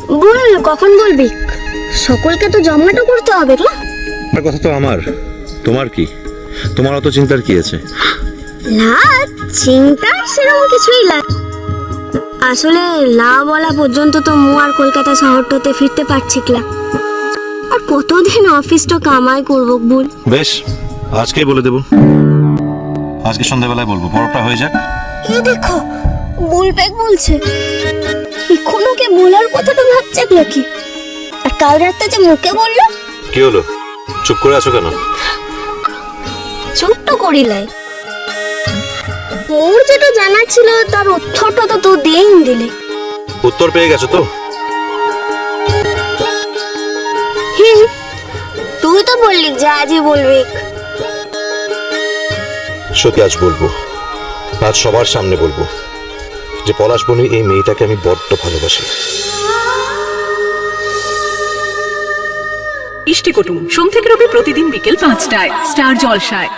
বল কখন বলবি? সকলকে তো জমাটো করতে হবে না? আর কথা তো আমার, তোমার কি? তোমার অত চিন্তার কি আছে? না, চিন্তার সেরকম কিছুই না। আসলে না বলা পর্যন্ত তো মু আর কলকাতা শহরটাতে ফিরতে পারছি না। আর কতদিন অফিসটা কামাই করবো বল? বেশ, আজকেই বলে দেব। আজকে সন্ধ্যাবেলায় বলবো, পরবটা হয়ে যাক। এই দেখো, বলবে বলছে। এখনো কে বলার কথাটা ভাবছে নাকি? আর কাল রাতে যে মুখে বললো। কি হলো, চুপ করে আছো কেন? চুপ তো করিলাই। ওর যেটা জানা ছিল তার উত্তরটা তো তুই দিয়েই দিলে। উত্তর পেয়ে গেছো তো? তুই তো বললি যে আজই বলবি। সত্যি আজ বলবো, আজ সবার সামনে বলবো যে পলাশবনি এই মেয়েটাকে আমি বড্ড ভালোবাসি। ইষ্টি কুটুম সোম থেকে রবি প্রতিদিন বিকেল 5টায় স্টার জলসায়।